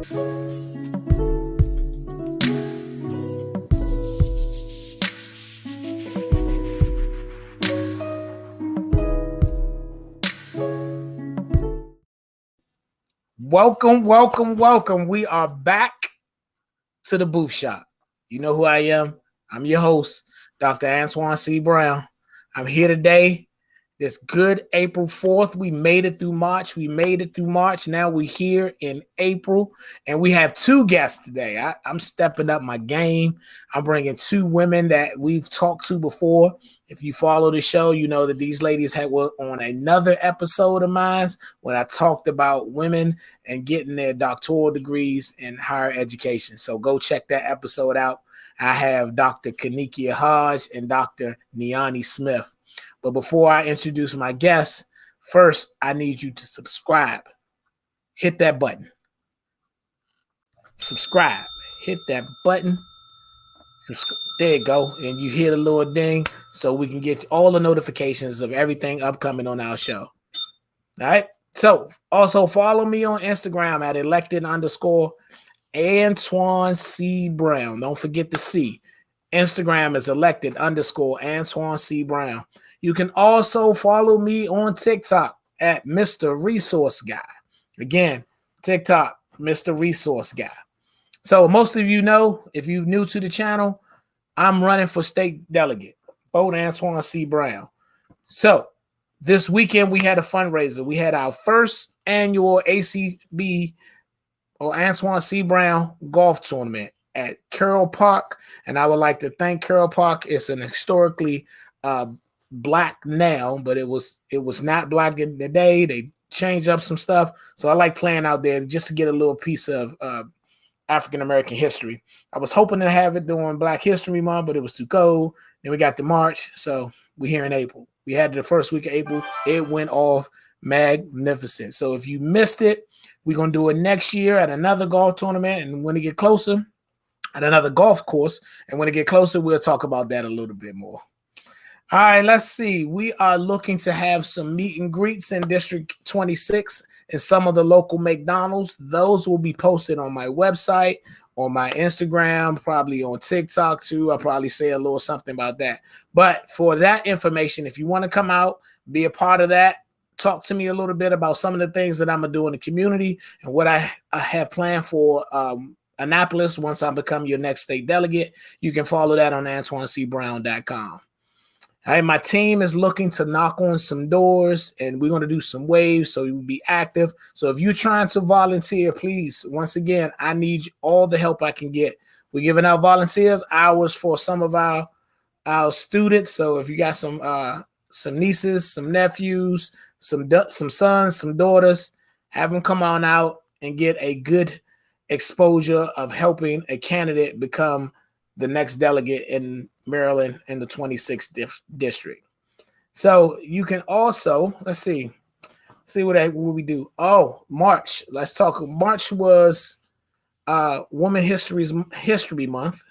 Welcome, welcome, welcome. We are back to the booth shop. You know who I am. I'm your host, Dr. Atnwan C. Brown. I'm here today. This good April 4th. We made it through March. Now we're here in April, and we have two guests today. I'm stepping up my game. I'm bringing two women that we've talked to before. If you follow the show, you know that these ladies had worked on another episode of mine when I talked about women and getting their doctoral degrees in higher education. So go check that episode out. I have Dr. Kinikia Hodge and Dr. Niani Smith. But before I introduce my guests, first, I need you to subscribe. Hit that button. Subscribe. Hit that button. There you go. And you hear the little ding so we can get all the notifications of everything upcoming on our show. All right. So also follow me on Instagram at elected_Atnwan C. Brown. Don't forget the C. Instagram is elected_Atnwan C. Brown. You can also follow me on TikTok at Mr. Resource Guy. Again, TikTok, Mr. Resource Guy. So most of you know, if you're new to the channel, I'm running for state delegate. Vote Atnwan C. Brown. So this weekend we had a fundraiser. We had our first annual ACB or Atnwan C. Brown golf tournament at Carroll Park. And I would like to thank Carroll Park. It's an historically black now, but it was not black in the day. They changed up some stuff. So I like playing out there just to get a little piece of African-American history. I was hoping to have it during Black History Month, but it was too cold. Then we got to March. So we're here in April. We had the first week of April. It went off magnificent. So if you missed it, we're going to do it next year at another golf tournament. And when it get closer, at another golf course. And when it get closer, we'll talk about that a little bit more. All right, let's see. We are looking to have some meet and greets in District 26 and some of the local McDonald's. Those will be posted on my website, on my Instagram, probably on TikTok too. I'll probably say a little something about that. But for that information, if you want to come out, be a part of that, talk to me a little bit about some of the things that I'm going to do in the community and what I have planned for Annapolis once I become your next state delegate. You can follow that on AtnwanCBrown.com. All right, my team is looking to knock on some doors, and we're going to do some waves so you'll be active. So if you're trying to volunteer, please, once again, I need all the help I can get. We're giving out volunteers hours for some of our students. So if you got some nieces, some nephews, some sons, some daughters, have them come on out and get a good exposure of helping a candidate become the next delegate in Maryland in the 26th district. So you can also, let's see what we do. Oh, March. Let's talk. March was Women History Month.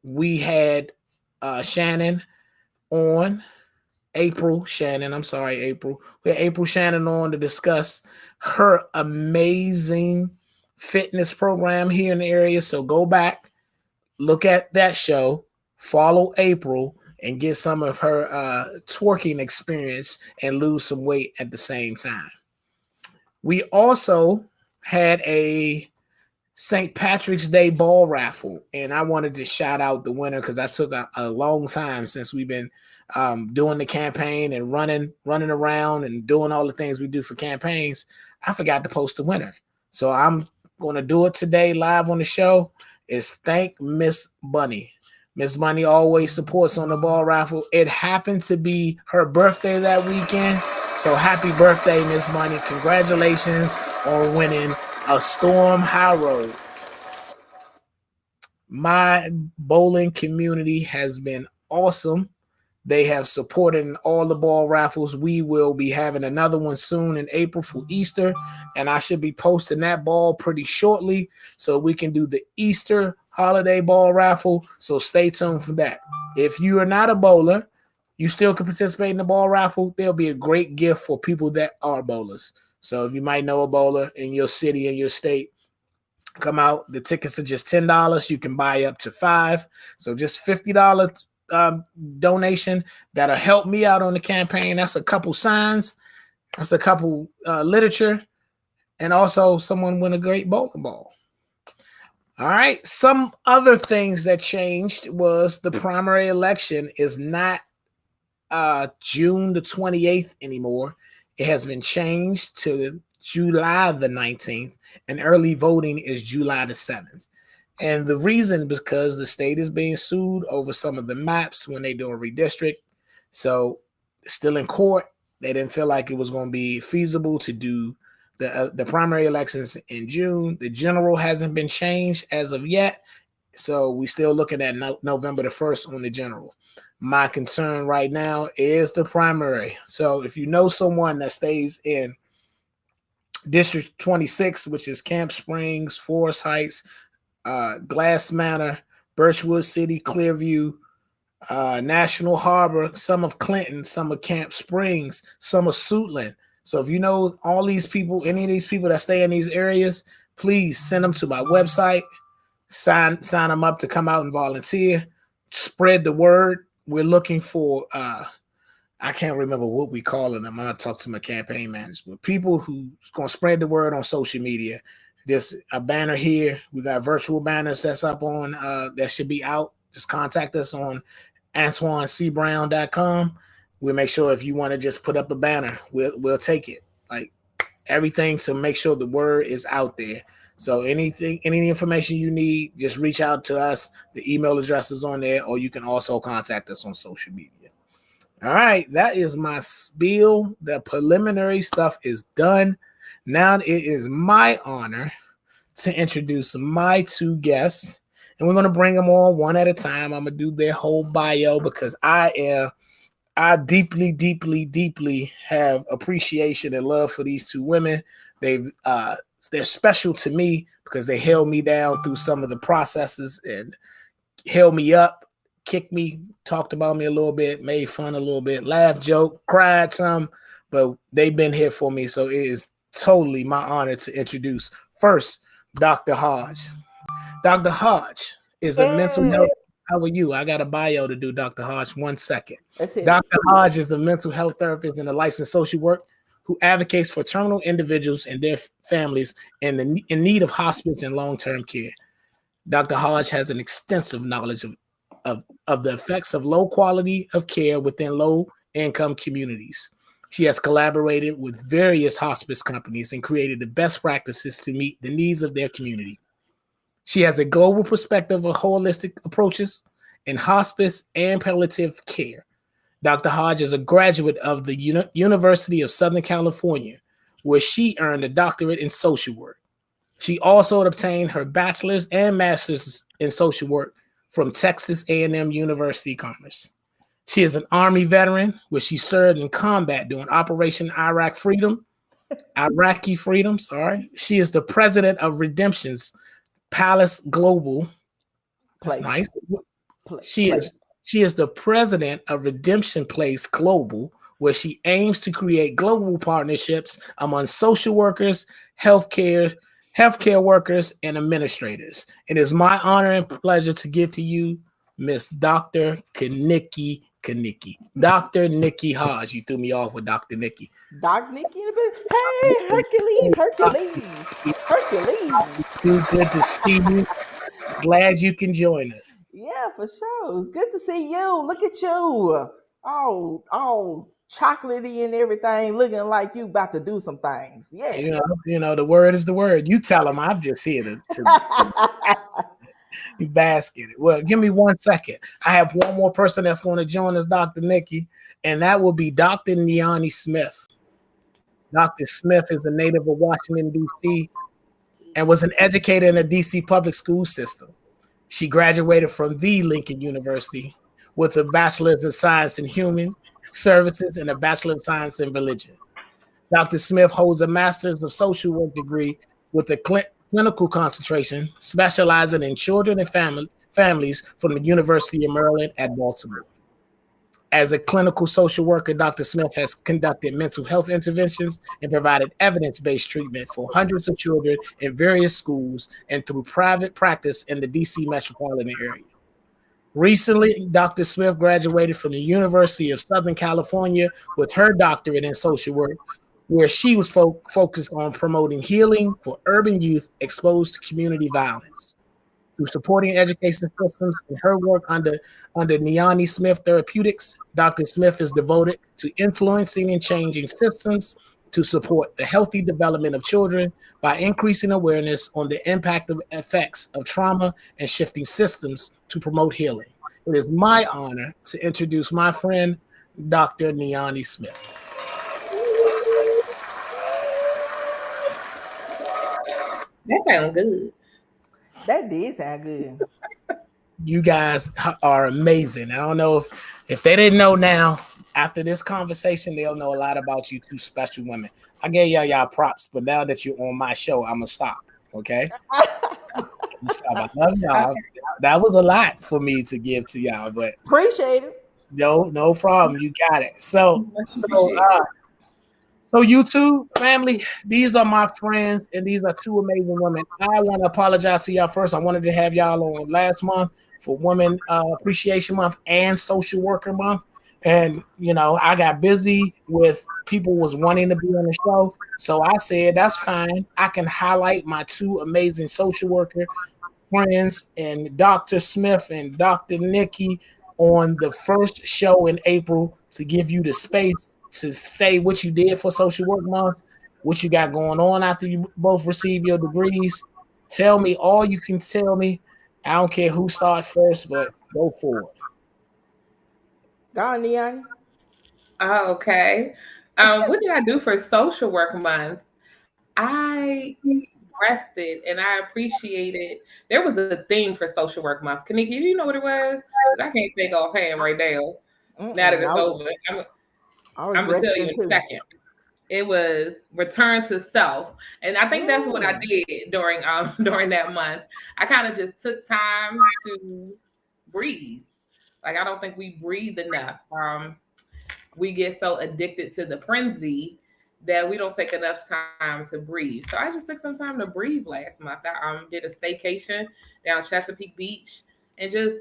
We had Shannon on. April Shannon on to discuss her amazing fitness program here in the area. So go back, look at that show, follow April, and get some of her twerking experience and lose some weight at the same time. We also had a St. Patrick's Day ball raffle, and I wanted to shout out the winner because I took a long time since we've been doing the campaign and running around and doing all the things we do for campaigns. I forgot to post the winner. So I'm going to do it today live on the show. It's Thank Miss Bunny. Miss Bunny always supports on the ball raffle. It happened to be her birthday that weekend. So happy birthday, Miss Bunny. Congratulations on winning a Storm High Road. My bowling community has been awesome. They have supported in all the ball raffles. We will be having another one soon in April for Easter, and I should be posting that ball pretty shortly so we can do the Easter holiday ball raffle. So stay tuned for that. If you are not a bowler, you still can participate in the ball raffle. There'll be a great gift for people that are bowlers. So if you might know a bowler in your city, in your state, come out. The tickets are just $10. You can buy up to 5. So just $50 donation that'll help me out on the campaign. That's a couple signs. That's a couple literature, and also someone win a great bowling ball. All right. Some other things that changed was the primary election is not June the 28th anymore. It has been changed to July the 19th, and early voting is July the 7th. And the reason because the state is being sued over some of the maps when they do a redistrict. So still in court. They didn't feel like it was going to be feasible to do the primary elections in June. The general hasn't been changed as of yet. So we still looking at November the 1st on the general. My concern right now is the primary. So if you know someone that stays in District 26, which is Camp Springs, Forest Heights, Glass Manor, Birchwood City, Clearview, National Harbor, some of Clinton, some of Camp Springs, some of Suitland. So if you know all these people, any of these people that stay in these areas, please send them to my website. Sign them up to come out and volunteer. Spread the word. We're looking for I can't remember what we calling them. I'm gonna talk to my campaign manager, but people who's gonna spread the word on social media. There's a banner here. We got virtual banners that's up on that should be out. Just contact us on AntwanCBrown.com. We'll make sure if you want to just put up a banner, we'll take it. Like everything to make sure the word is out there. So any information you need, just reach out to us. The email address is on there, or you can also contact us on social media. All right, that is my spiel. The preliminary stuff is done. Now it is my honor to introduce my 2 guests, and we're going to bring them on one at a time. I'm going to do their whole bio because I deeply, deeply, deeply have appreciation and love for these 2 women. They're special to me because they held me down through some of the processes and held me up, kicked me, talked about me a little bit, made fun a little bit, laughed, joked, cried some, but they've been here for me. So it is totally my honor to introduce first Dr. Hodge. Dr. Hodge is a mental health. How are you? I got a bio to do, Dr. Hodge. 1 second. Dr. Hodge is a mental health therapist and a licensed social worker who advocates for terminal individuals and their families in need of hospice and long-term care. Dr. Hodge has an extensive knowledge of the effects of low quality of care within low-income communities. She has collaborated with various hospice companies and created the best practices to meet the needs of their community. She has a global perspective of holistic approaches in hospice and palliative care. Dr. Hodge is a graduate of the University of Southern California, where she earned a doctorate in social work. She also obtained her bachelor's and master's in social work from Texas A&M University Commerce. She is an Army veteran, where she served in combat during Operation Iraqi Freedom. She is the president of Redemption's Palace Global. That's nice. She is the president of Redemption Place Global, where she aims to create global partnerships among social workers, healthcare workers, and administrators. It is my honor and pleasure to give to you Miss Dr. Kinikia. Dr. Nikki Hodge. You threw me off with Dr. Nikki. Dr. Nikki in a bit. Hey, Hercules. Good to see you. Glad you can join us. Yeah, for sure. It's good to see you. Look at you. All chocolatey and everything, looking like you about to do some things. Yeah. You know, the word is the word. You tell them I'm just here to bask in it. Well, give me 1 second. I have one more person that's going to join us, Dr. Nikki, and that will be Dr. Niani Smith. Dr. Smith is a native of Washington, D.C., and was an educator in the D.C. public school system. She graduated from the Lincoln University with a bachelor's in science in human services and a bachelor of science in religion. Dr. Smith holds a master's of social work degree with a clinical concentration, specializing in children and families from the University of Maryland at Baltimore. As a clinical social worker, Dr. Smith has conducted mental health interventions and provided evidence-based treatment for hundreds of children in various schools and through private practice in the DC metropolitan area. Recently, Dr. Smith graduated from the University of Southern California with her doctorate in social work, where she was focused on promoting healing for urban youth exposed to community violence. Through supporting education systems and her work under Niani Smith Therapeutics, Dr. Smith is devoted to influencing and changing systems to support the healthy development of children by increasing awareness on the impact of effects of trauma and shifting systems to promote healing. It is my honor to introduce my friend, Dr. Niani Smith. That sounds good. That did sound good. You guys are amazing. I don't know if they didn't know now, after this conversation, they'll know a lot about you two special women. I gave y'all props, but now that you're on my show, I'm gonna stop. Okay? Stop. I love y'all. That was a lot for me to give to y'all, but Appreciate it. no problem. You got it. So YouTube family, these are my friends, and these are two amazing women. I want to apologize to y'all first. I wanted to have y'all on last month for Women Appreciation Month and Social Worker Month, and I got busy with people was wanting to be on the show, so I said that's fine. I can highlight my two amazing social worker friends and Dr. Smith and Dr. Nikki on the first show in April to give you the space to say what you did for Social Work Month, what you got going on after you both receive your degrees. Tell me all you can tell me. I don't care who starts first, but go for it. Go on, Niani. Okay. What did I do for Social Work Month? I rested and I appreciated. There was a theme for Social Work Month. Kinikia, do you know what it was? Because I can't think offhand right now. Now that it's over, I'm gonna tell you in a second. It was return to self, and I think that's what I did during that month. I kind of just took time to breathe. Like I don't think we breathe enough. We get so addicted to the frenzy that we don't take enough time to breathe. So I just took some time to breathe last month. I did a staycation down Chesapeake Beach and just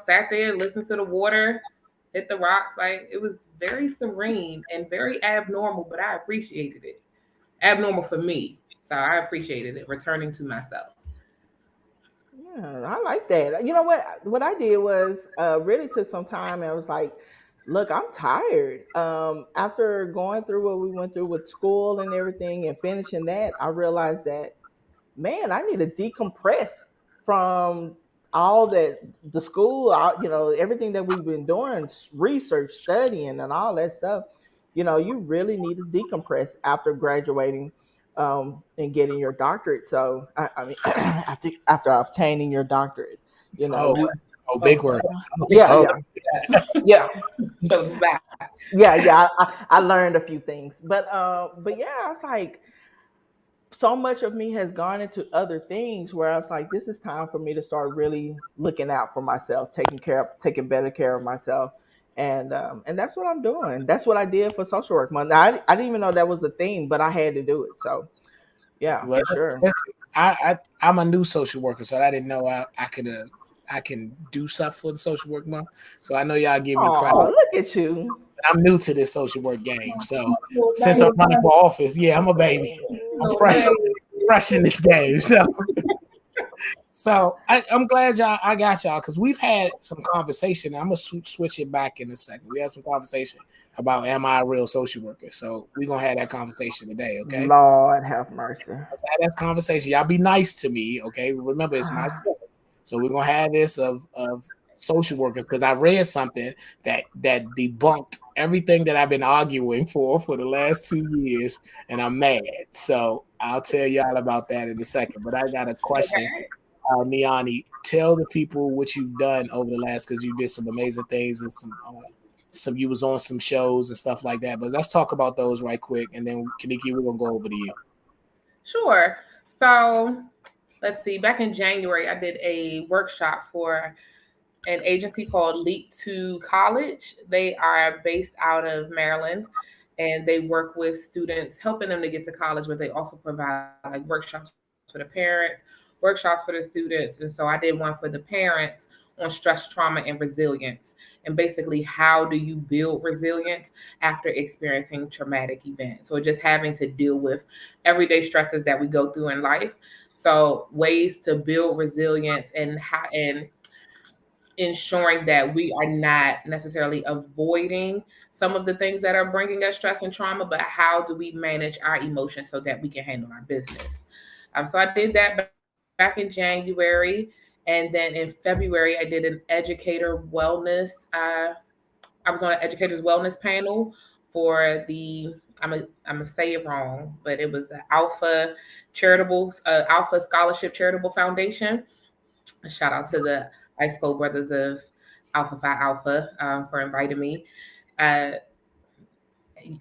sat there, listened to the water hit the rocks. Like it was very serene and very abnormal, but I appreciated it. Abnormal for me. So I appreciated it, returning to myself. Yeah, I like that. You know what? What I did was really took some time and I was like, look, I'm tired. After going through what we went through with school and everything and finishing that, I realized that, man, I need to decompress from all that the school, everything that we've been doing, research, studying, and all that stuff. You really need to decompress after graduating and getting your doctorate. So, I mean, after obtaining your doctorate, big word. Yeah. So it's back. Yeah. I learned a few things, but yeah, it's like so much of me has gone into other things where I was like, this is time for me to start really looking out for myself, taking better care of myself. And that's what I'm doing. That's what I did for Social Work Month. I didn't even know that was a thing, but I had to do it. So yeah, Well, for sure. I'm a new social worker, so I didn't know I can do stuff for the Social Work Month. So I know y'all give me credit. Oh, look at you. I'm new to this social work game. So since I'm running for office, yeah, I'm a baby. I'm fresh in this game. So I'm glad I got y'all because we've had some conversation. I'm gonna switch it back in a second. We had some conversation about am I a real social worker? So we're gonna have that conversation today, okay? Lord have mercy. Let's have that conversation. Y'all be nice to me, okay? Remember, it's my show. So we're gonna have this of social workers because I read something that debunked everything that I've been arguing for the last 2 years, and I'm mad. So I'll tell y'all about that in a second. But I got a question. Niani, tell the people what you've done over the last, because you did some amazing things and some you was on some shows and stuff like that. But let's talk about those right quick, and then Kinikia, we're gonna go over to you. Sure. So let's see. Back in January, I did a workshop for an agency called Leap to College. They are based out of Maryland, and they work with students, helping them to get to college, but they also provide like workshops for the parents, workshops for the students. And so I did one for the parents on stress, trauma, and resilience. And basically, how do you build resilience after experiencing traumatic events or just having to deal with everyday stresses that we go through in life? So ways to build resilience and how and ensuring that we are not necessarily avoiding some of the things that are bringing us stress and trauma, but how do we manage our emotions so that we can handle our business? So I did that back in January. And then in February, I did an educator wellness. I was on an educator's wellness panel for the, I'm gonna say it wrong, but it was the Alpha Scholarship Charitable Foundation. A shout out to the High School Brothers of Alpha Phi Alpha for inviting me, uh,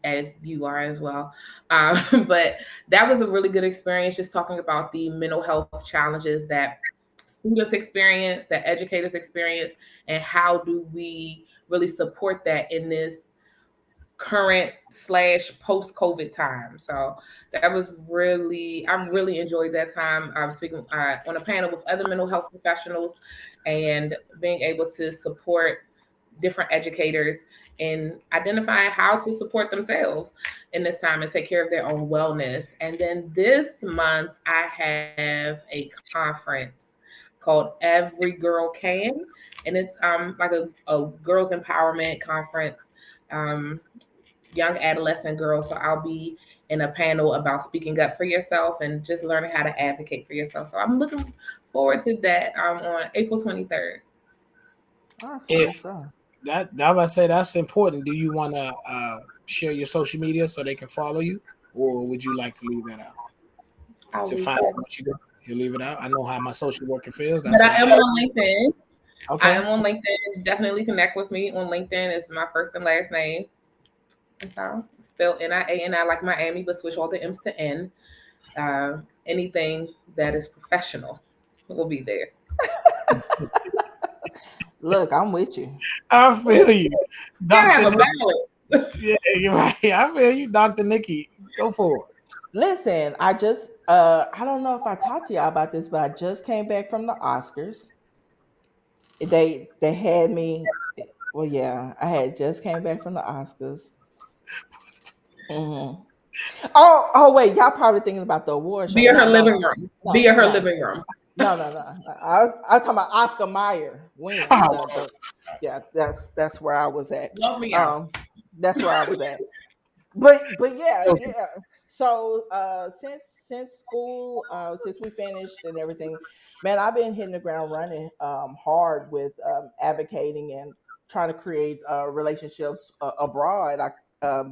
as you are as well. But that was a really good experience, just talking about the mental health challenges that students experience, that educators experience, and how do we really support that in this current slash post COVID time. So that was really, I really enjoyed that time. I was speaking on a panel with other mental health professionals and being able to support different educators in identifying how to support themselves in this time and take care of their own wellness. And then this month, I have a conference called Every Girl Can, and it's like a girls empowerment conference. Um, Young adolescent girls. So I'll be in a panel about speaking up for yourself and just learning how to advocate for yourself. So I'm looking forward to that on April 23rd. Awesome. If So, that I say that's important. Do you want to share your social media so they can follow you, or would you like to leave that out I'll to leave find out that. what you do? You leave it out. I know how my social worker feels. But That's I why. am on LinkedIn. I Okay. am on LinkedIn. Definitely connect with me on LinkedIn. It's my first and last name. And so spelled Niani like Miami, but switch all the M's to N. Anything that is professional will be there. look, I'm with you. I feel you, Gotta Doctor. have a balance. Yeah, you're right. I feel you, Doctor Nikki. Go for it. Listen, I don't know if I talked to y'all about this, but I just came back from the Oscars. They had me. Well, yeah, I had just came back from the Oscars. Hmm. Oh, wait, y'all probably thinking about the award show. Be in her No, no, living no, room. Be no, in her no, living room. no. I was talking about Oscar Mayer win. The Yeah, that's where I was at. Love me out. Um, that's where I was at. But yeah, So, yeah. So since school, since we finished and everything, man, I've been hitting the ground running hard with advocating and trying to create relationships abroad. I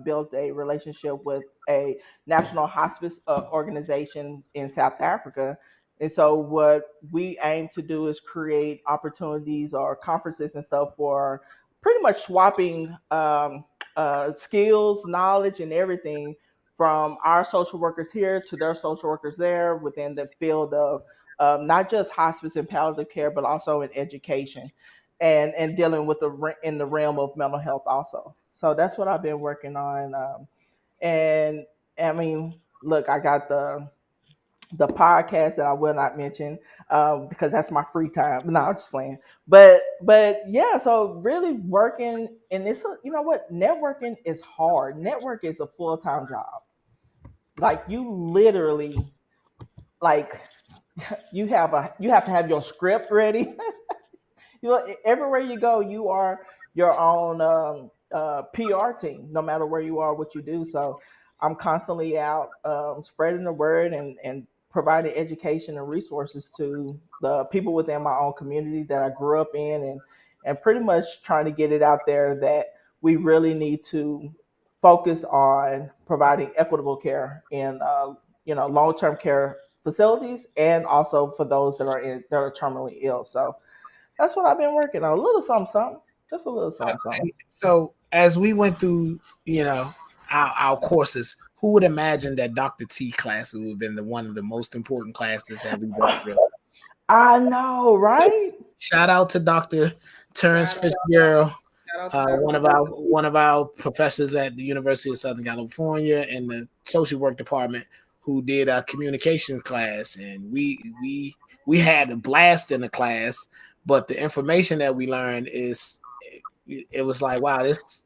built a relationship with a national hospice organization in South Africa. And so, what we aim to do is create opportunities or conferences and stuff for pretty much swapping skills, knowledge, and everything from our social workers here to their social workers there within the field of not just hospice and palliative care, but also in education and dealing with in the realm of mental health also. So that's what I've been working on. And I mean, look, I got the podcast that I will not mention because that's my free time. No, I'm just playing. But yeah, so really working and this, you know what? Networking is hard. Network is a full time job. Like you literally like you have to have your script ready. You know, everywhere you go, you are your own PR team, no matter where you are, what you do. So I'm constantly out spreading the word and providing education and resources to the people within my own community that I grew up in, and pretty much trying to get it out there that we really need to focus on providing equitable care in long-term care facilities and also for those that are terminally ill. So that's what I've been working on. A little something, something. Just a little so, something, something. so as we went through, you know, our courses, who would imagine that Dr. T classes would have been one of the most important classes that we went through? I know, right? Shout out to Dr. Terrence Shout out, Fitzgerald, shout out to one of everyone. our professors at the University of Southern California in the social work department, who did our communication class, and we had a blast in the class. But the information that we learned is, it was like, wow, this.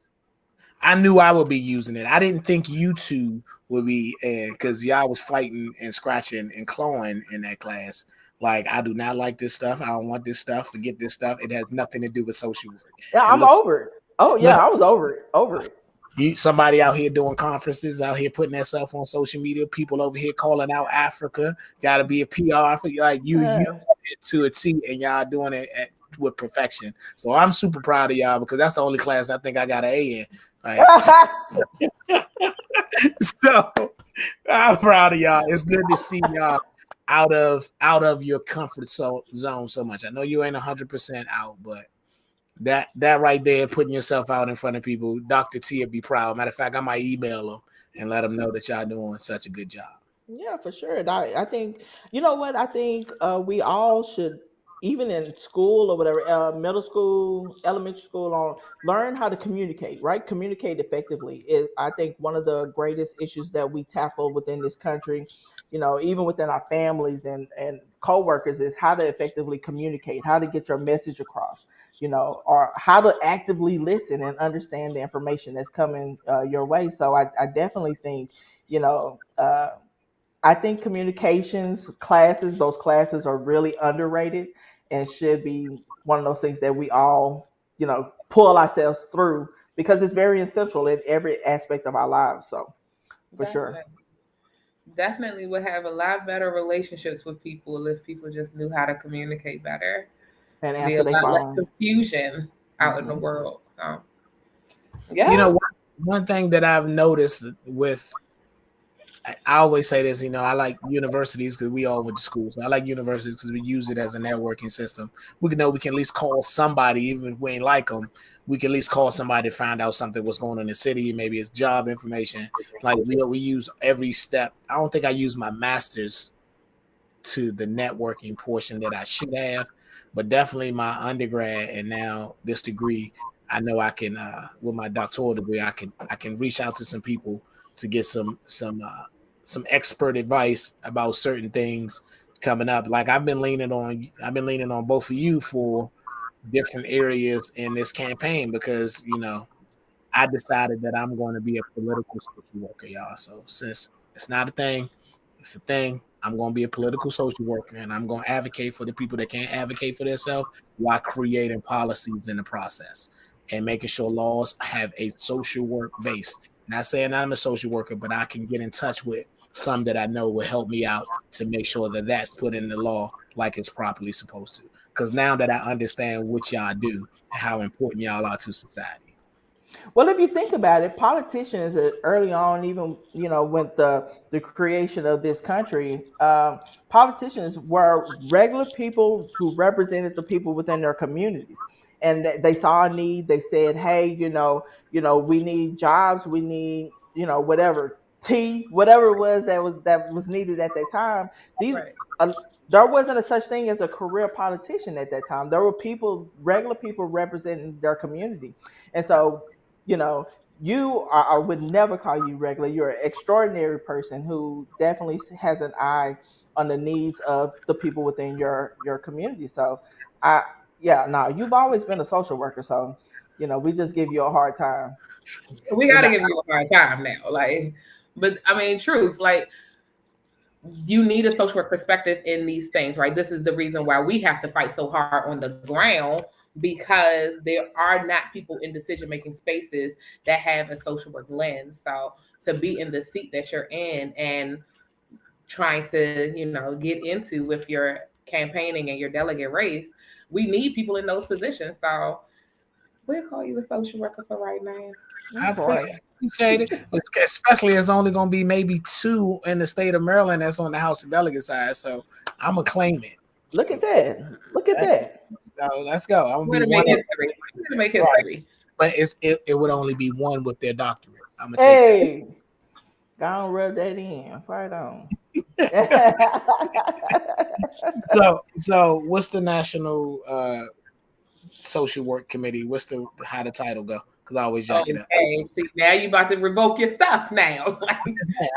I knew I would be using it. I didn't think you two would be, because y'all was fighting and scratching and clawing in that class. Like, I do not like this stuff. I don't want this stuff. Forget this stuff. It has nothing to do with social work. Yeah, And I'm over it. Oh look, yeah, I was over it. Over it. somebody out here doing conferences, out here putting themselves on social media. People over here calling out Africa. Got to be a PR. Like you it to a T, and y'all doing it with perfection. So I'm super proud of y'all, because that's the only class I think I got an A in. Like, so I'm proud of y'all. It's good to see y'all out of your comfort zone so much. I know you ain't 100% out, but that right there, putting yourself out in front of people, Dr. T would be proud. Matter of fact, I might email them and let them know that y'all doing such a good job. Yeah, for sure. And I think, you know what? I think we all should, even in school or whatever, middle school, elementary school, on learn how to communicate. Right, communicate effectively is, I think, one of the greatest issues that we tackle within this country. You know, even within our families and coworkers, is how to effectively communicate, how to get your message across. You know, or how to actively listen and understand the information that's coming your way. So I definitely think, you know. I think communications classes, those classes are really underrated and should be one of those things that we all, pull ourselves through, because it's very essential in every aspect of our lives. So, for sure. Definitely. Definitely would have a lot better relationships with people if people just knew how to communicate better. And Be answer a their lot less phone. confusion out in the Hmm. world. You Yeah. know, one thing that I've noticed with, I always say this, I like universities because we all went to school. So I like universities because we use it as a networking system. We can know we can at least call somebody, even if we ain't like them. We can at least call somebody to find out something, what's going on in the city. Maybe it's job information. Like we use every step. I don't think I use my master's to the networking portion that I should have, but definitely my undergrad and now this degree, I know I can, with my doctoral degree, I can reach out to some people to get some expert advice about certain things coming up. Like I've been leaning on both of you for different areas in this campaign, because I decided that I'm going to be a political social worker, y'all. So since it's not a thing, it's a thing. I'm going to be a political social worker, and I'm going to advocate for the people that can't advocate for themselves, while creating policies in the process and making sure laws have a social work base. Not saying I'm a social worker, but I can get in touch with some that I know will help me out to make sure that that's put in the law like it's properly supposed to. Because now that I understand what y'all do and how important y'all are to society. Well, if you think about it, politicians early on, even with the creation of this country, politicians were regular people who represented the people within their communities, and they saw a need. They said, "Hey, we need jobs. We need whatever whatever it was that was needed at that time." These Right. uh, there wasn't a such thing as a career politician at that time. There were people, regular people, representing their community, and so you know, I would never call you regular. You're an extraordinary person who definitely has an eye on the needs of the people within your community. So, I yeah, no, you've always been a social worker. So, we just give you a hard time. We And gotta give you a hard time now. Like, but I mean, truth, like you need a social work perspective in these things, right? This is the reason why we have to fight so hard on the ground, because there are not people in decision making spaces that have a social work lens. So to be in the seat that you're in and trying to, get into with your campaigning and your delegate race, we need people in those positions. So we'll call you a social worker for right now. I Oh boy, appreciate it, especially it's only going to be maybe two in the state of Maryland that's on the House of Delegates side. So I'm going to claim it. look at that! Look at That- that! So let's go. I'm going to We're be gonna make one of history. We're gonna make right, history. but it would only be one with their doctorate. I'm going to take that. Hey, go on, rub that in. Right on. So what's the national social work committee. What's the how the title go? Because I always jack it up. Okay, see now you about to revoke your stuff now. Like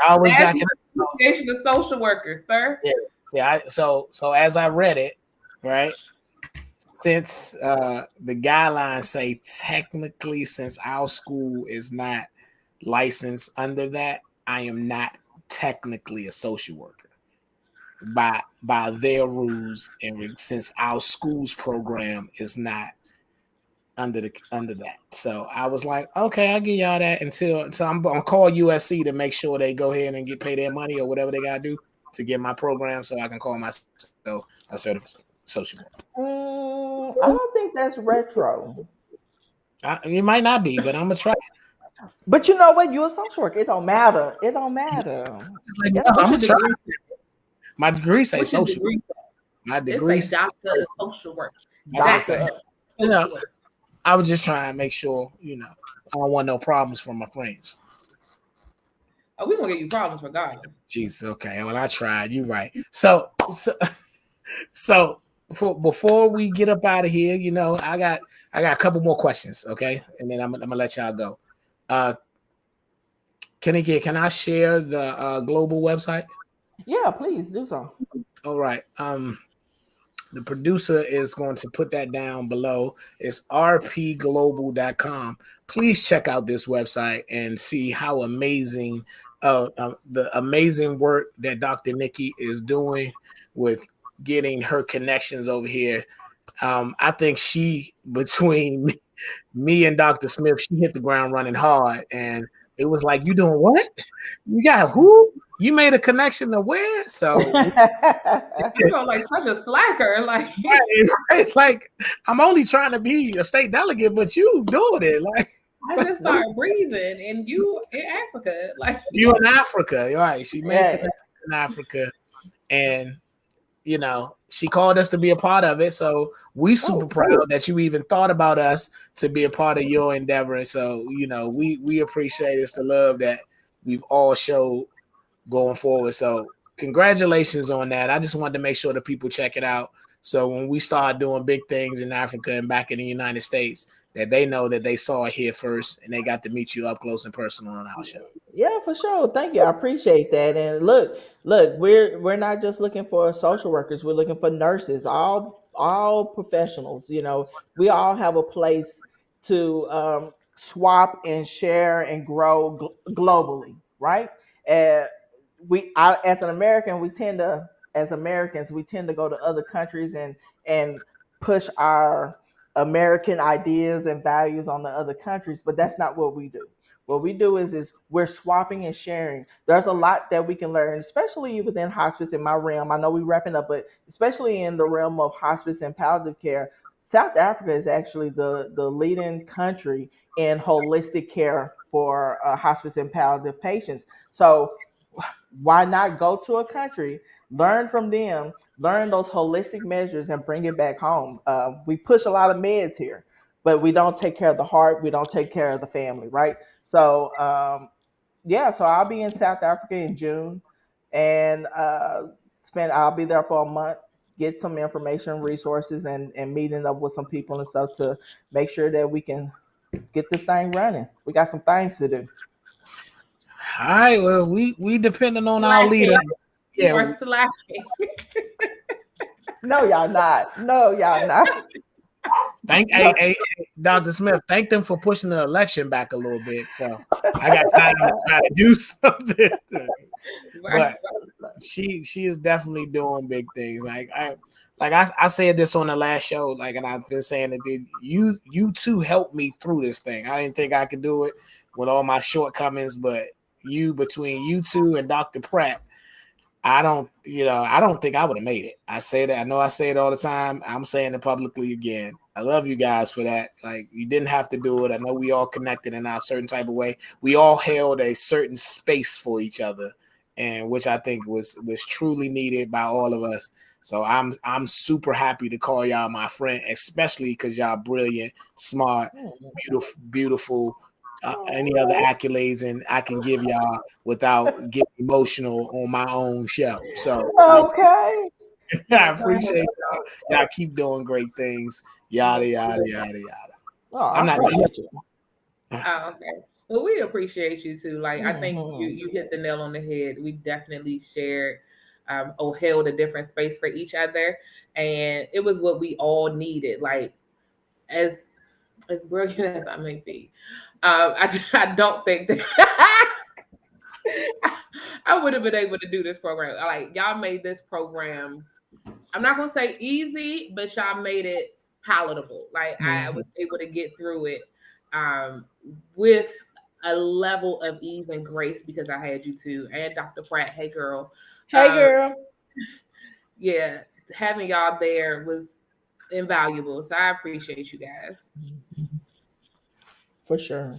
I always jack it National up. Association of Social Workers, sir. Yeah. See, so as I read it, right? Since the guidelines say technically, since our school is not licensed under that, I am not technically a social worker by their rules, and since our school's program is not under that. So I was like, okay, I'll give y'all that until so I'm gonna call USC to make sure they go ahead and pay their money or whatever they gotta do to get my program so I can call myself a certified social worker. I don't think that's retro. It might not be, but I'm gonna try. But you know what? You're a social worker. It don't matter. It don't matter. Like, It no, don't I'm What's your gonna try. degree? My degree say What's your social. degree? My It degree say say doctor of social work. that's what it doctor. say. You know, I was just trying to make sure, I don't want no problems from my friends. Oh, we gonna give you problems regardless. Jeez, okay. Well, I tried. You right. So before we get up out of here, I got a couple more questions, okay, and then I'm gonna let y'all go. Uh, can I share the global website? Yeah, please do so. All right. The producer is going to put that down below. It's rpglobal.com. Please check out this website and see how amazing the amazing work that Dr. Nikki is doing with getting her connections over here. I think between me and Dr. Smith, she hit the ground running hard. And it was like, you doing what? You got who? You made a connection to where? So You feel like such a slacker. Like it's like I'm only trying to be a state delegate, but you doing it. Like I just started breathing, and you in Africa. Like you in Africa, right? She made Yeah. connections in Africa, and she called us to be a part of it. So we super proud that you even thought about us to be a part of your endeavor. And so we appreciate it's the love that we've all showed going forward. So congratulations on that. I just wanted to make sure that people check it out. So when we start doing big things in Africa and back in the United States, that they know that they saw it here first and they got to meet you up close and personal on our show. Yeah, for sure. Thank you. I appreciate that. And look, we're not just looking for social workers. We're looking for nurses, all professionals. We all have a place to swap and share and grow globally, right? Uh, as an American, as Americans, we tend to go to other countries and push our American ideas and values on the other countries, but that's not what we do. What we do is we're swapping and sharing. There's a lot that we can learn, especially within hospice in my realm. I know we're wrapping up, but especially in the realm of hospice and palliative care, South Africa is actually the leading country in holistic care for hospice and palliative patients. So why not go to a country, learn from them, learn those holistic measures, and bring it back home? We push a lot of meds here, but we don't take care of the heart. We don't take care of the family, right? So, yeah, so I'll be in South Africa in June, and I'll be there for a month, get some information, resources, and meeting up with some people and stuff to make sure that we can get this thing running. We got some things to do. All right. Well, we depending on our leader. you are slacking. No, y'all not. No, y'all not. Hey, Dr. Smith, thank them for pushing the election back a little bit. So I got time to try to do something. But she is definitely doing big things. I said this on the last show, like, and I've been saying it, dude. You two helped me through this thing. I didn't think I could do it with all my shortcomings, but between you two and Dr. Pratt, I don't think I would have made it. I say that. I know I say it all the time. I'm saying it publicly again. I love you guys for that. Like, you didn't have to do it. I know we all connected in our certain type of way. We all held a certain space for each other, and which I think was truly needed by all of us. So I'm super happy to call y'all my friend, especially because y'all brilliant, smart, beautiful. Any other accolades and I can give y'all without getting emotional on my own show. So Okay. I appreciate y'all keep doing great things. Yada yada yada yada. Oh, I I'm not. appreciate you. Oh, okay. Well, we appreciate you too. Like, I think you Mhm. you hit the nail on the head. We definitely shared, or held a different space for each other, and it was what we all needed. Like, as as brilliant as I may be, I don't think that I would have been able to do this program. Like, y'all made this program, I'm not gonna say easy, but y'all made it palatable. Like, I Mhm. was able to get through it, with a level of ease and grace because I had you too, and Dr. Pratt. Hey, girl. Hey, Um, girl. yeah, having y'all there was invaluable. So I appreciate you guys. For sure.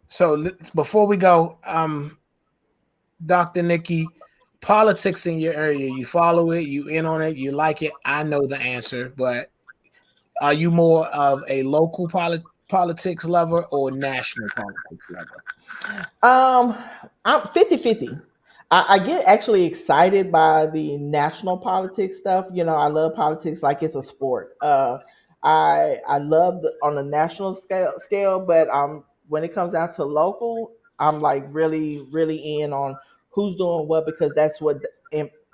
So before we go, Dr. Nikki, politics in your area, you follow it, you in on it, you like it. I know the answer, but are you more of a local politics lover or national politics lover? Um, I'm 50-50. I get actually excited by the national politics stuff. You know, I love politics like it's a sport. I love on a national scale, but when it comes out to local, I'm like really in on who's doing what because that's what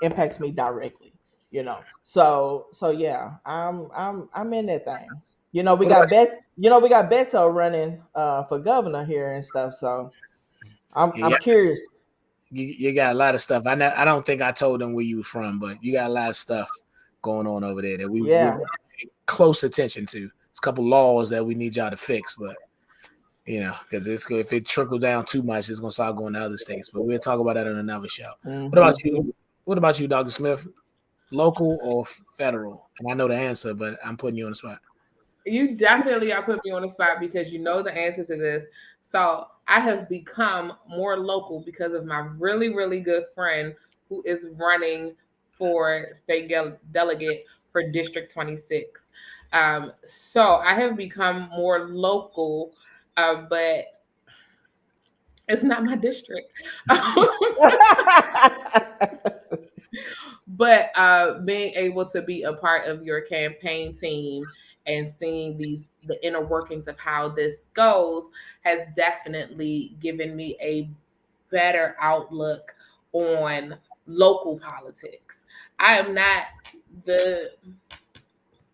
impacts me directly. You know, so yeah, I'm in that thing. You know, we What about got Beto running for governor here and stuff. So you? I'm Yeah, curious. you got a lot of stuff. I don't think I told them where you were from, but you got a lot of stuff going on over there that we're Yeah. paying close attention to. There's a couple laws that we need y'all to fix, but because if it trickles down too much, it's gonna start going to other states. But we'll talk about that on another show. What about Hmm. you? What about you, Dr. Smith? Local or federal? And I know the answer, but I'm putting you on the spot. You definitely are putting me on the spot because you know the answer to this. So I have become more local because of my really good friend who is running for state delegate for District 26. So I have become more local, but it's not my district. But being able to be a part of your campaign team and seeing the inner workings of how this goes has definitely given me a better outlook on local politics. I am not the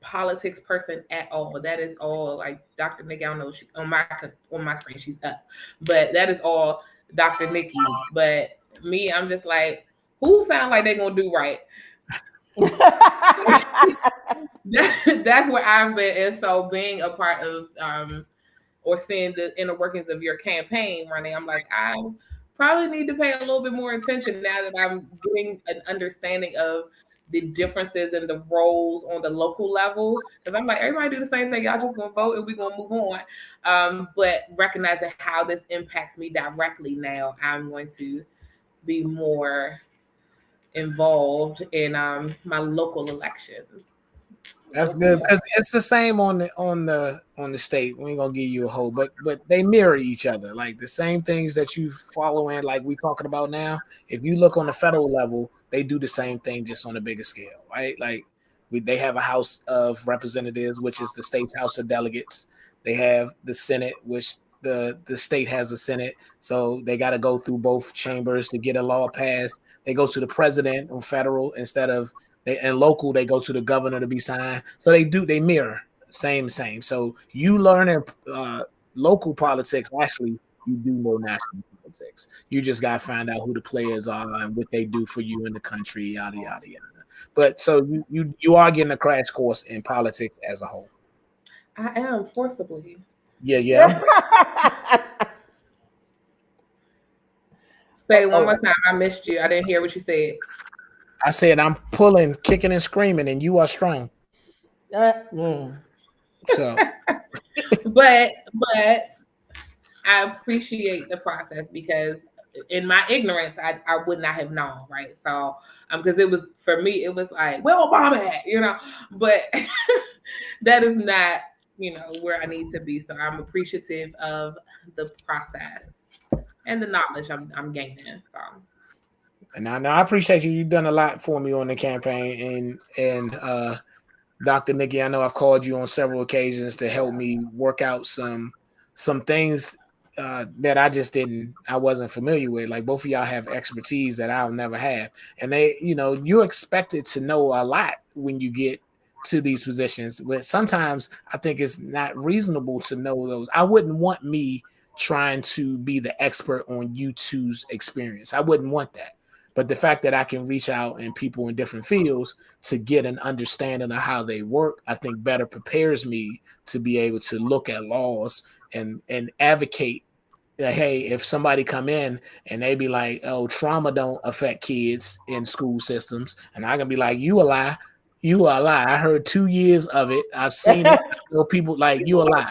politics person at all. That is all like Dr. Nikki. I don't know on my screen she's up, but that is all Dr. Nikki. But me, I'm just like, who sound like they're gonna do right? That's where I've been, and so being a part of or seeing the inner workings of your campaign running, I'm like, I probably need to pay a little bit more attention now that I'm getting an understanding of the differences in the roles on the local level. Because I'm like, everybody do the same thing. Y'all just gonna vote and we're gonna move on. But recognizing how this impacts me directly now, I'm going to be more involved in my local elections. That's good because it's the same on the state. We ain't gonna give you a whole, but they mirror each other. Like the same things that you follow in, like we talking about now. If you look on the federal level, they do the same thing just on a bigger scale, right? Like they have a House of Representatives, which is the state's House of Delegates. They have the Senate, which the state has a Senate, so they got to go through both chambers to get a law passed. They go to the president on federal instead of and local, they go to the governor to be signed. So they mirror same. So you learning local politics, actually, you do know national politics. You just got to find out who the players are and what they do for you in the country, yada yada yada. But so you are getting a crash course in politics as a whole. I am forcibly. Yeah. Say it one Oh. more time. I missed you. I didn't hear what you said. I said I'm pulling, kicking, and screaming, and you are strong. Mm. So But I appreciate the process because in my ignorance, I would not have known, right? So because it was for me, it was like, well, Obama at, but that is not, where I need to be. So I'm appreciative of the process and the knowledge I'm gaining. So And I appreciate you. You've done a lot for me on the campaign, and Dr. Nikki, I know I've called you on several occasions to help me work out some things that I wasn't familiar with. Like both of y'all have expertise that I'll never have, and you're expected to know a lot when you get to these positions. But sometimes I think it's not reasonable to know those. I wouldn't want me trying to be the expert on U2's experience. I wouldn't want that. But the fact that I can reach out and people in different fields to get an understanding of how they work, I think better prepares me to be able to look at laws and advocate that, hey, if somebody come in and they be like, oh, trauma don't affect kids in school systems, and I can be like, you a lie. You are a lie. I heard 2 years of it. I've seen it. People like you a lie.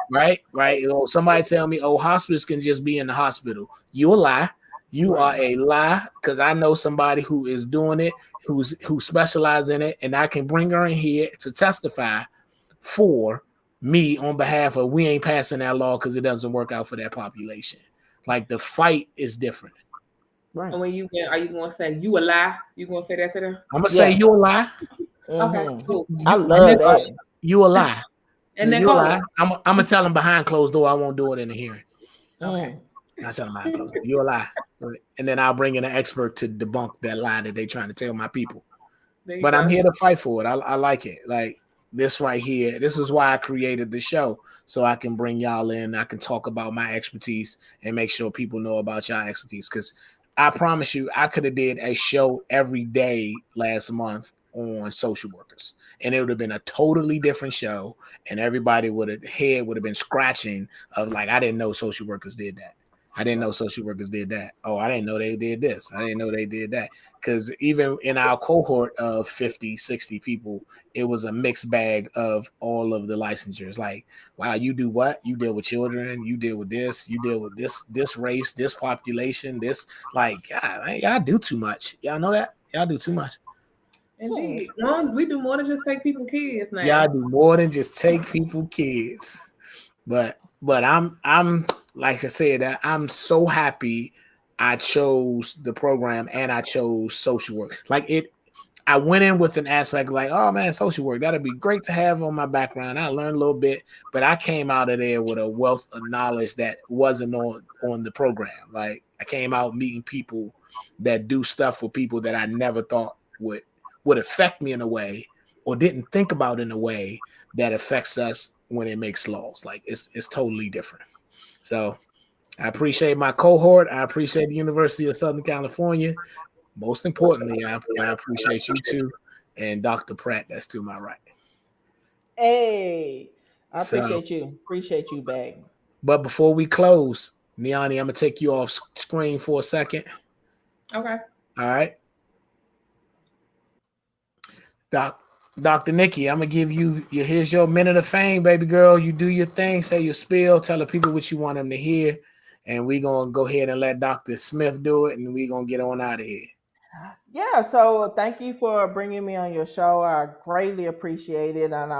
Right. Somebody tell me, oh, hospitals can just be in the hospital. You a lie. You are a lie, because I know somebody who is doing it, who specializes in it, and I can bring her in here to testify for me on behalf of we ain't passing that law because it doesn't work out for that population. Like the fight is different. Right. And when are you gonna say you a lie? You gonna say that to them? I'm gonna say Yeah. you a lie. Okay, cool. I You love that. you a lie. And then You a Nicole. lie. I'm gonna tell them behind closed door. I won't do it in the hearing. Okay. I tell them behind closed door. You a lie. And then I'll bring in an expert to debunk that lie that they trying to tell my people. There you But I'm go. here to fight for it. I like it. Like this right here. This is why I created the show, so I can bring y'all in. I can talk about my expertise and make sure people know about y'all expertise. Because I promise you, I could have did a show every day last month on social workers, and it would have been a totally different show, and everybody would have been scratching of like, I didn't know social workers did that. I didn't know social workers did that. Oh, I didn't know they did this. I didn't know they did that. Because even in our cohort of 50, 60 people, it was a mixed bag of all of the licensures. Like, wow, you do what? You deal with children. You deal with this. You deal with this race, this population, this. Like, God, y'all do too much. Y'all know that? Y'all do too much. Indeed. We do more than just take people kids Y'all now. do more than just take people kids. But I'm like I said, I'm so happy I chose the program and I chose social work. Like I went in with an aspect like, oh man, social work, that'd be great to have on my background. I learned a little bit, but I came out of there with a wealth of knowledge that wasn't on the program. Like I came out meeting people that do stuff for people that I never thought would affect me in a way or didn't think about in a way that affects us when it makes laws. Like it's totally different. So I appreciate my cohort. I appreciate the University of Southern California. Most importantly, I appreciate you too, and Dr. Pratt, that's to my right. Hey, I So, appreciate you. Appreciate you back. but before we close, Niani, I'm gonna take you off screen for a second. Okay. All right, Doc. Dr. Nikki, I'm gonna give you here's your minute of fame, baby girl. You do your thing, say your spiel, tell the people what you want them to hear, and we're gonna go ahead and let Dr. Smith do it, and we're gonna get on out of here. Yeah, so thank you for bringing me on your show. I greatly appreciate it, and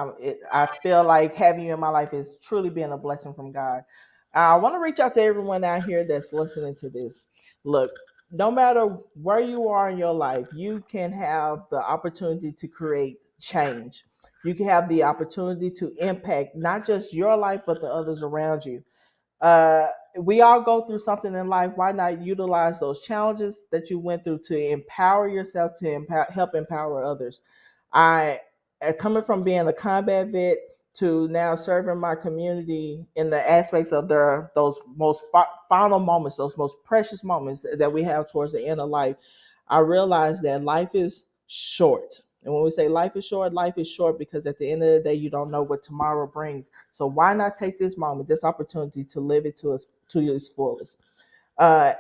I feel like having you in my life is truly being a blessing from God. I want to reach out to everyone out here that's listening to this. Look, no matter where you are in your life, you can have the opportunity to create change. You can have the opportunity to impact not just your life, but the others around you. uh, we all go through something in life. Why not utilize those challenges that you went through to empower yourself to help empower others? I, coming from being a combat vet to now serving my community in the aspects of those most final moments, those most precious moments that we have towards the end of life, I realized that life is short. And when we say life is short because at the end of the day, you don't know what tomorrow brings. So why not take this moment, this opportunity to live it to its fullest? Uh,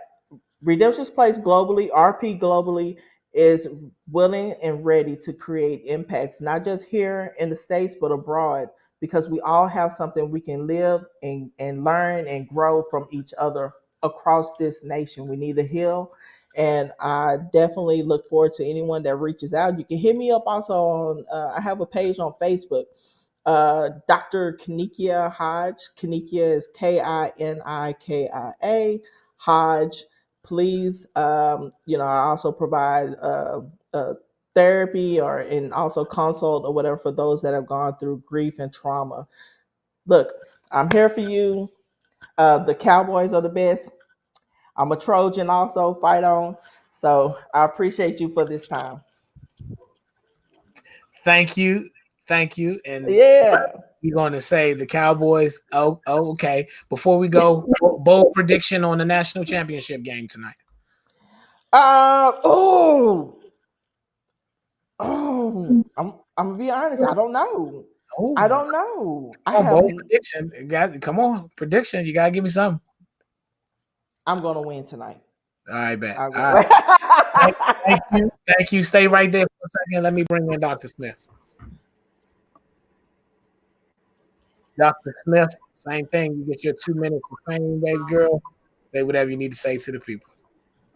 Redemption's Place globally, RP globally, is willing and ready to create impacts, not just here in the States, but abroad, because we all have something we can live and learn and grow from each other across this nation. We need to heal. And I definitely look forward to anyone that reaches out. You can hit me up also on, I have a page on Facebook, Dr. Kinikia Hodge. Kinikia is Kinia. Hodge. please, I also provide therapy and also consult or whatever for those that have gone through grief and trauma. Look, I'm here for you. The Cowboys are the best. I'm a Trojan also, fight on. So I appreciate you for this time. Thank you. Thank you. And Yeah. you're going to say the Cowboys. Okay. Before we go, bold prediction on the national championship game tonight. Oh, I'm gonna be honest. I don't know. Oh, I don't know. I come on, have. bold prediction. Guys, come on, prediction. You gotta give me something. I'm gonna win tonight. All right, bet. I'll All go. right. Thank you. Thank you. Stay right there for a second. Let me bring in Dr. Smith. Dr. Smith, same thing. You get your 2 minutes of fame, baby girl. Say whatever you need to say to the people.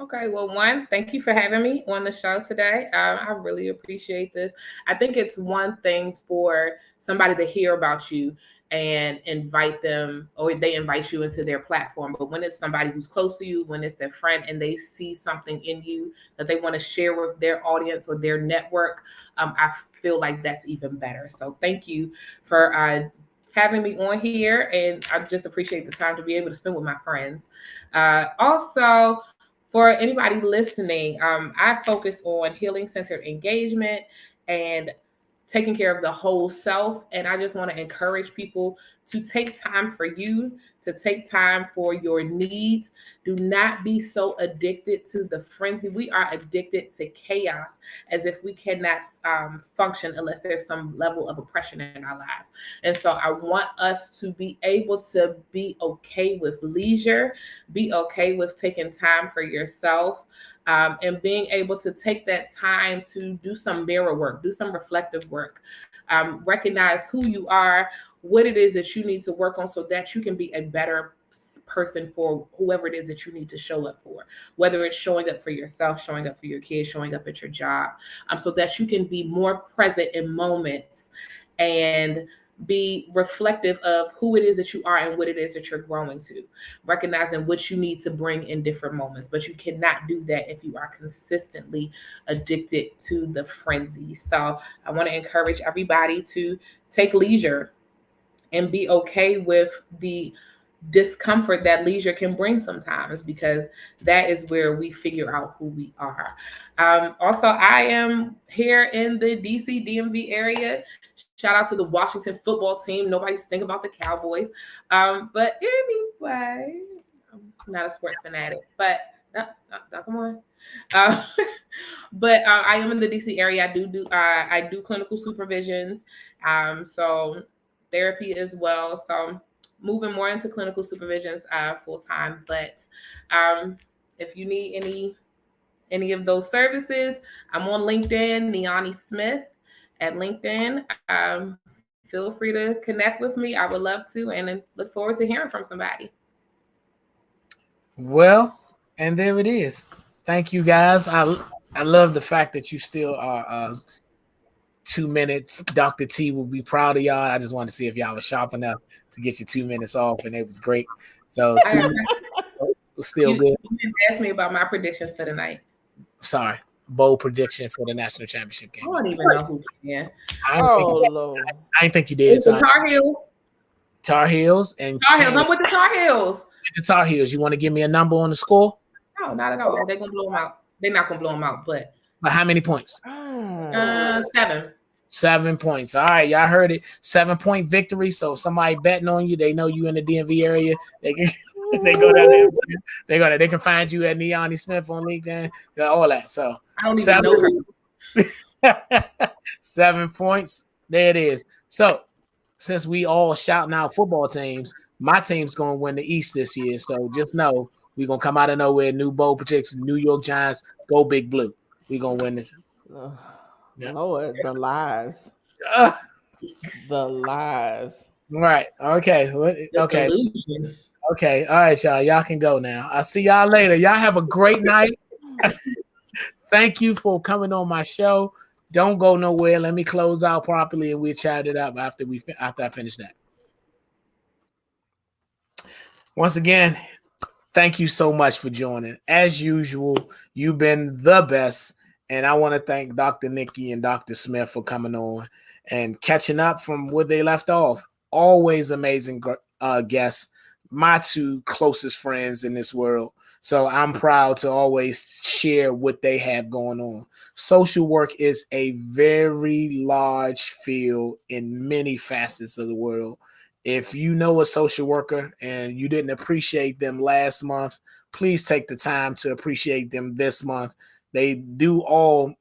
Okay, well, one, thank you for having me on the show today. I really appreciate this. I think it's one thing for somebody to hear about you and invite them, or they invite you into their platform. But when it's somebody who's close to you, when it's their friend and they see something in you that they want to share with their audience or their network, I feel like that's even better. So thank you for having me on here. And I just appreciate the time to be able to spend with my friends. Also, for anybody listening, I focus on healing-centered engagement and taking care of the whole self. And I just want to encourage people to take time for you, to take time for your needs. Do not be so addicted to the frenzy. We are addicted to chaos as if we cannot function unless there's some level of oppression in our lives. And so I want us to be able to be okay with leisure, be okay with taking time for yourself, and being able to take that time to do some mirror work, do some reflective work, recognize who you are, what it is that you need to work on so that you can be a better person for whoever it is that you need to show up for, whether it's showing up for yourself, showing up for your kids, showing up at your job, so that you can be more present in moments and be reflective of who it is that you are and what it is that you're growing to, recognizing what you need to bring in different moments. But you cannot do that if you are consistently addicted to the frenzy. So I want to encourage everybody to take leisure and be okay with the discomfort that leisure can bring sometimes, because that is where we figure out who we are. Also, I am here in the DC DMV area. Shout out to the Washington football team. Nobody's thinking about the Cowboys. But anyway, I'm not a sports fanatic, but come on. But I am in the DC area. I do clinical supervisions. So therapy as well. So moving more into clinical supervisions full time. But if you need any of those services, I'm on LinkedIn, Niani Smith at LinkedIn. Feel free to connect with me. I would love to, and look forward to hearing from somebody. Well, and there it is. Thank you, guys. I love the fact that you still are 2 minutes. Dr. T will be proud of y'all. I just wanted to see if y'all were sharp enough to get your 2 minutes off, and it was great. So 2 minutes was still good. You didn't ask me about my predictions for the night. Sorry. Bold prediction for the national championship game. I don't even know who can. I didn't think you did. It's the Tar Heels. Tar Heels and Tar Heels. I'm with the Tar Heels. With the Tar Heels. You want to give me a number on the score? No, not at all. They're gonna blow them out. They're not gonna blow them out, but how many points? 7. 7 points. All right, y'all heard it. 7-point victory. So if somebody betting on you, they know you in the DMV area. They can they go down there. They can find you at Niani Smith on LinkedIn. All that. So I don't even know her. 7 points. There it is. So since we all shouting out football teams, my team's gonna win the East this year. So just know we're gonna come out of nowhere. New bowl prediction. New York Giants, go Big Blue. We're gonna win this. Lord, the lies. The lies. Right. Okay. Okay. Okay. All right, y'all. Y'all can go now. I'll see y'all later. Y'all have a great night. Thank you for coming on my show. Don't go nowhere. Let me close out properly, and we'll chat it up after I finish that. Once again, Thank you so much for joining. As usual, you've been the best. And I want to thank Dr. Nikki and Dr. Smith for coming on and catching up from where they left off. Always amazing guests, my two closest friends in this world. So I'm proud to always share what they have going on. Social work is a very large field in many facets of the world. If you know a social worker and you didn't appreciate them last month, please take the time to appreciate them this month. They do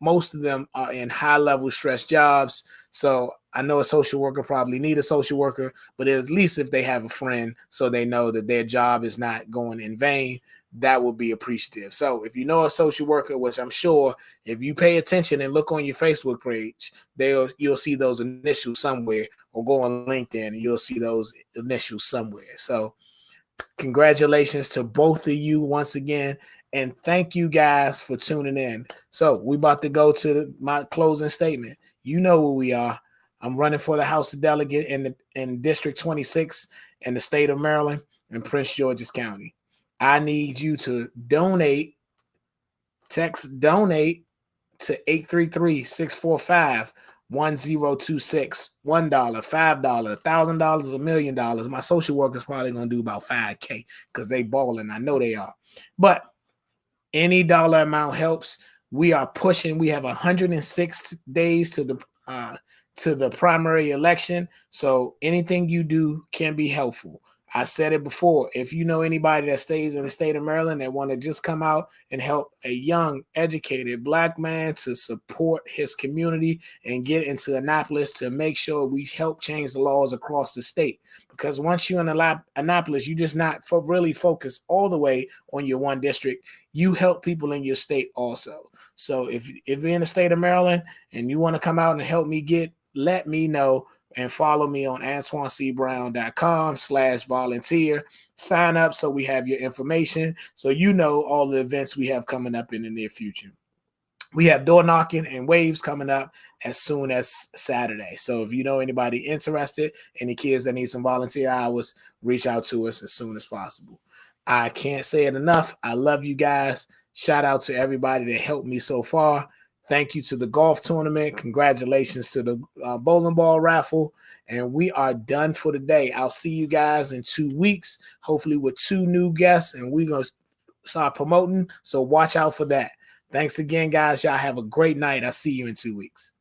most of them are in high level stress jobs. So I know a social worker probably need a social worker, but at least if they have a friend so they know that their job is not going in vain, that would be appreciative. So if you know a social worker, which I'm sure if you pay attention and look on your Facebook page, you'll see those initials somewhere, or go on LinkedIn and you'll see those initials somewhere. So congratulations to both of you once again. And thank you guys for tuning in. So we about to go to my closing statement. You know who we are. I'm running for the House of Delegate in District 26 in the state of Maryland and Prince George's County. I need you to text donate to 833-645-1026. $1, $5, $1,000, $1,000,000. My social worker's probably gonna do about 5K because they balling. I know they are. But any dollar amount helps. We are pushing. We have 106 days to the primary election. So anything you do can be helpful. I said it before. If you know anybody that stays in the state of Maryland that want to just come out and help a young, educated Black man to support his community and get into Annapolis to make sure we help change the laws across the state. Because once you're in Annapolis, you just not really focus all the way on your one district. You help people in your state also. So if you're in the state of Maryland and you want to come out and help me let me know. And follow me on AntoineCBrown.com/volunteer. Sign up so we have your information, so you know all the events we have coming up in the near future. We have door knocking and waves coming up as soon as Saturday. So if you know anybody interested, any kids that need some volunteer hours, reach out to us as soon as possible. I can't say it enough. I love you guys. Shout out to everybody that helped me so far. Thank you to the golf tournament. Congratulations to the bowling ball raffle. And we are done for the day. I'll see you guys in 2 weeks, hopefully with 2 new guests, and we're going to start promoting. So watch out for that. Thanks again, guys. Y'all have a great night. I'll see you in 2 weeks.